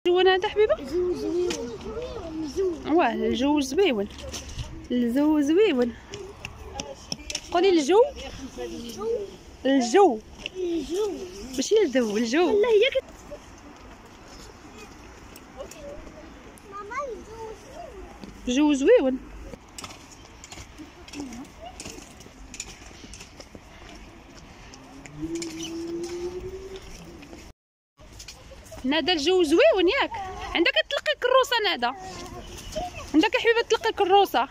الجو هذا حبيبه الجو زويون. واه الجو زويون. الجو زويون. قولي الجو. الجو ماشي الجو. الجو والله هي ماما الجو زويون. ندى الجو زويون ياك. عندك تلقي كروسه ندى. عندك يا حبيبه تلقي كروسه.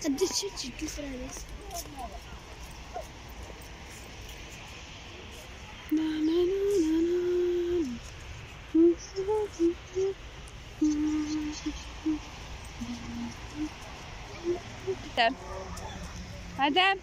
قد شفت الكسرة بس. هذا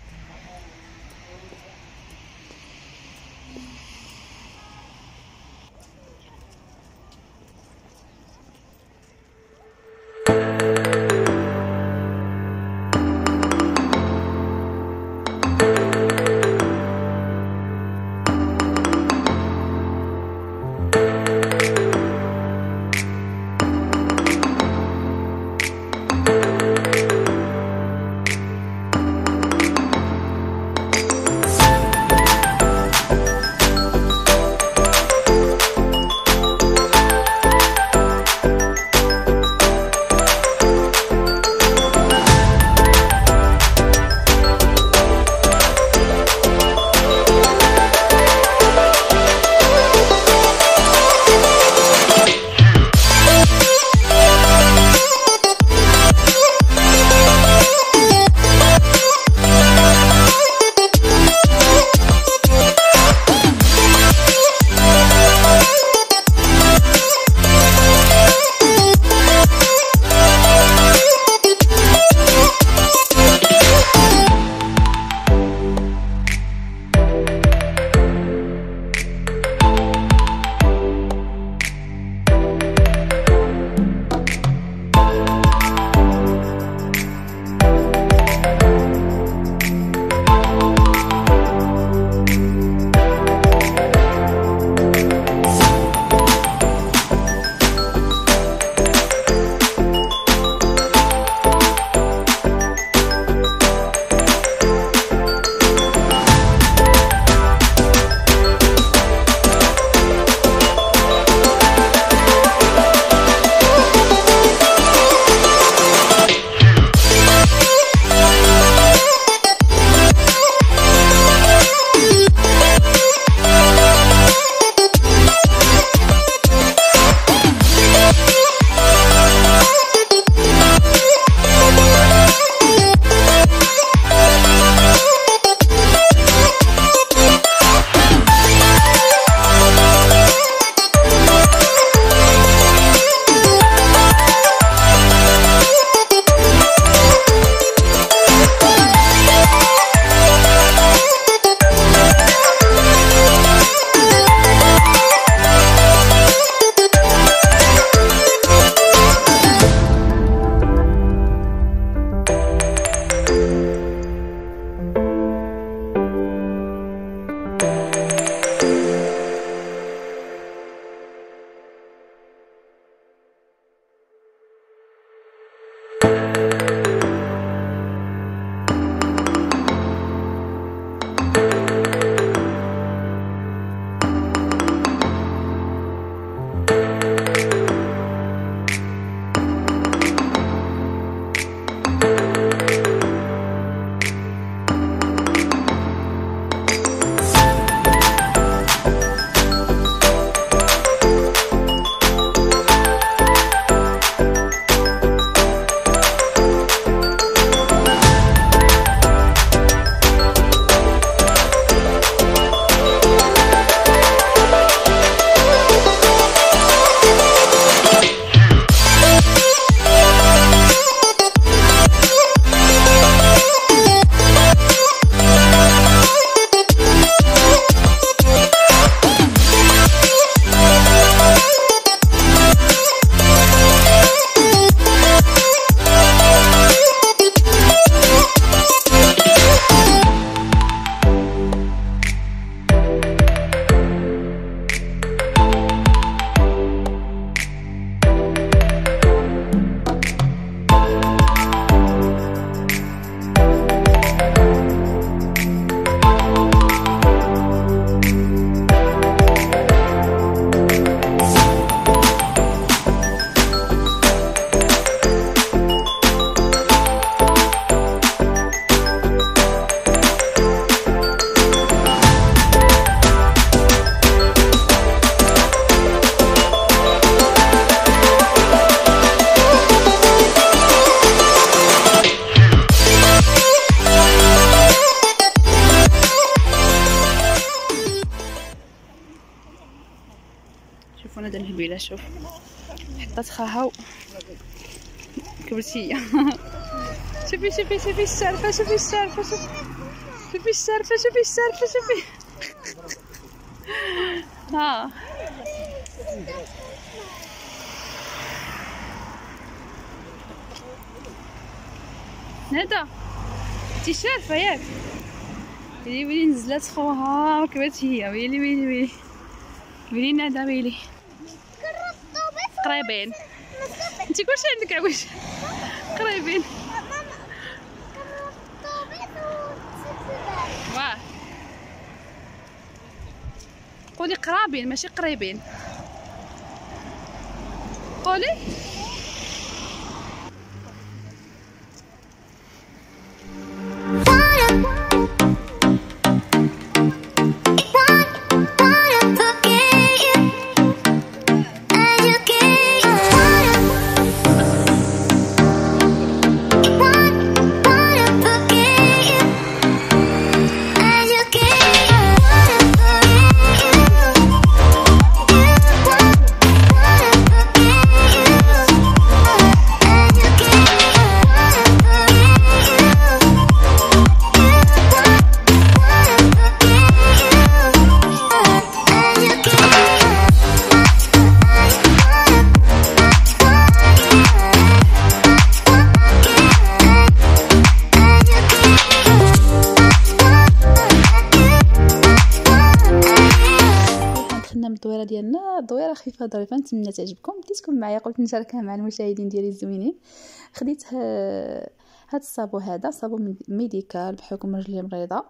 ندى مهبله. شوف حطات خاها كبرتيه. شوفي شوفي شوفي الشرفه، شوفي الشرفه، شوفي الشرفه، شوفي الشرفه، شوفي. ها ندى انتي شارفه ياك؟ ويلي ويلي نزلات خوها كبرت هي. ويلي ويلي ويلي ويلي ندى ويلي قريبين. انتي كلشي عندك عوج قريبين. واه قولي قرابين ماشي قريبين. قولي الدويره ديالنا دويره خفيفه ظريفه. نتمنى تعجبكم. بديت تكون معايا قلت نشاركها مع المشاهدين ديالي الزوينين. خديت هاد الصابو، هذا صابو ميديكال بحكم رجلي مريضه.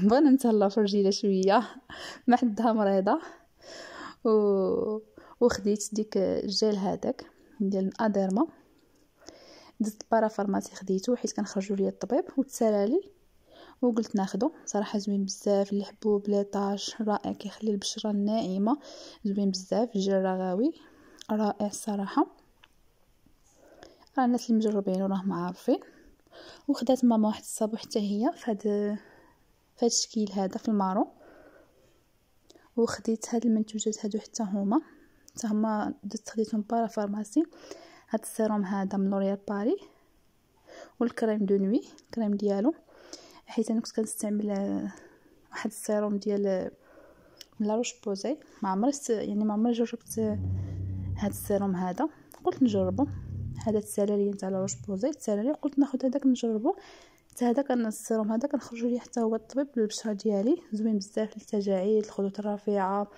بغينا نتهلاو في رجيله شويه ما حدها مريضه. وخديت ديك الجيل هذاك ديال الاديرما. دزت البارا فارماسي خديته حيت كنخرجوا ليا الطبيب وتسالالي وقلت ناخدو. صراحه زوين بزاف، اللي يحبوه بلا طاش رائع، كيخلي البشره الناعمه، زوين بزاف. الجل رغاوي رائع الصراحه، راه الناس اللي مجربين وراهم عارفين. وخدات ماما واحد الصابو حتى هي في هذا الشكل هذا في المارو. وخديت هاد المنتوجات هادو حتى هما خديتهم بارا فارماسي. هاد السيروم هذا من لوريال باري، والكريم دو نوي الكريم ديالو، حيت انا كنت كنستعمل واحد السيروم ديال لا روش بوزي. ما عمري جربت هاد السيروم هذا، قلت نجربه. هذا تسالالي نتاع لا روش بوزي، تسالالي قلت ناخذ هذاك نجربه. حتى هذا كان السيروم هذا كنخرجوا ليه حتى هو الطبيب للبشره ديالي، زوين بزاف للتجاعيد، الخدود الرفيعه،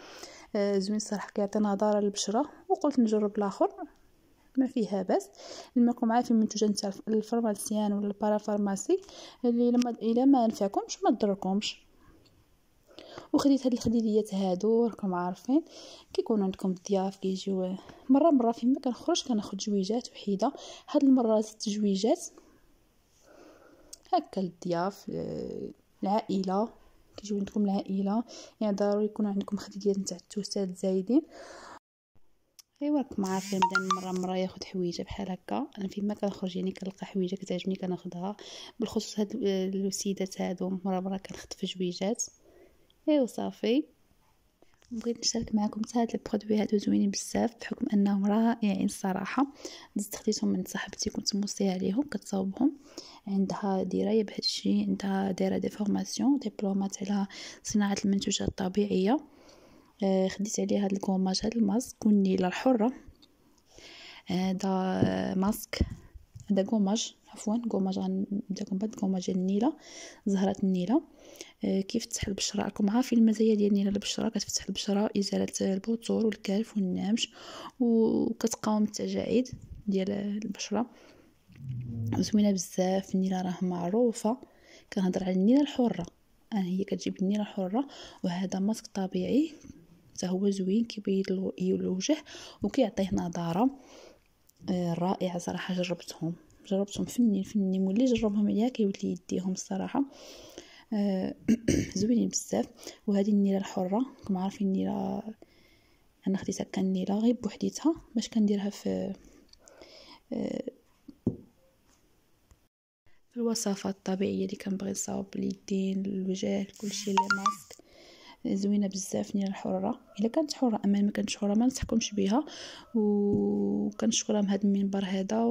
زوين صراحه كيعطي نضاره للبشره. وقلت نجرب الاخر ما فيها باس. لماكم عارفين منتوجات نتاع الفارماسيان ولا البارا فارماسي اللي الا ما نفعكمش ما ضركمش. وخديت هاد الخديديات هادو، راكم عارفين كيكونوا عندكم الضياف كيجيو مره فيما كنخرج كناخذ جويجات وحيده. هاد المره 6 جويجات هكا للضياف، العائله كيجيو عندكم العائله، يعني ضروري يكونوا عندكم خديديات نتاع التوستات زايدين. ايوا راكم عارفين بدا مره ياخذ حويجه بحال هكا. انا فيما كنخرج يعني كنلقى حويجه كتعجبني كناخذها. بالخصوص هاد الوسيدات هادو مره كنخطف جويجات. ايوا صافي، بغيت نشارك معكم هاد البرودوي هادو زوينين بزاف بحكم انهم رائعين الصراحه. دزت خديتهم من صاحبتي كنت موصيه عليهم كتصاوبهم، عندها درايه بهذا الشيء، عندها دايره دي فورماسيون دبلومات على صناعه المنتوجات الطبيعيه. خديت عليه هاد الكوماج، هاد الماسك والنيله الحره. هذا ماسك، هذا كوماج كوماج غنبداكم بهاد الكوماج ديال النيله، زهره النيله. كيفتح البشره. راكم عارفين المزايا ديال النيله للبشره، كتفتح البشره، ازاله البطور والكالف والنمش، وكتقاوم التجاعيد ديال البشره. زوينه بزاف النيله، راه معروفه. كنهضر على النيله الحره، هي كتجيب النيله الحره. وهذا ماسك طبيعي حتى هو زوين، كيبيض الوجه وكيعطيه نضاره رائعه صراحه. جربتهم فنين واللي جربهم عليا كيولي يديهم الصراحه زوينين بزاف. وهذه النيله الحره، راكم عارفين النيله انا خديتها كنيله غير بوحديتها باش كنديرها في الوصفات الطبيعيه اللي كنبغي نصاوب باليدين الوجه كلشي. لي ماسك زوينه بزاف نيال الحره. الا كانت حره، اما ما كانتش حره ما ننصحكمش بها. وكنشكرها من هذا المنبر هذا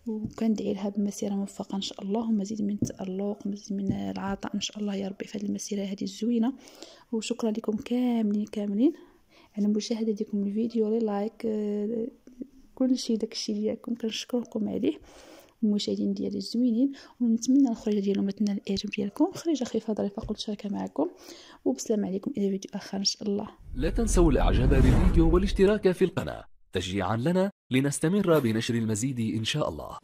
وكندعي لها بمسيره موفقه ان شاء الله، ومزيد من التالق ومزيد من العطاء ان شاء الله يا ربي في هذه المسيره هذه الزوينه. وشكرا لكم كاملين على مشاهدتكم الفيديو، لي لايك، كل شيء داكشي ديالكم كنشكركم عليه، المشاهدين ديالي الزوينين. ونتمنى الخريجه ديالهم تنال الاعجاب ديالكم، خريجه خفيفه ظريفه قلت شاركها معكم. وبسلام عليكم الى فيديو اخر ان شاء الله. لا تنسوا الاعجاب بالفيديو والاشتراك في القناه تشجيعا لنا لنستمر بنشر المزيد ان شاء الله.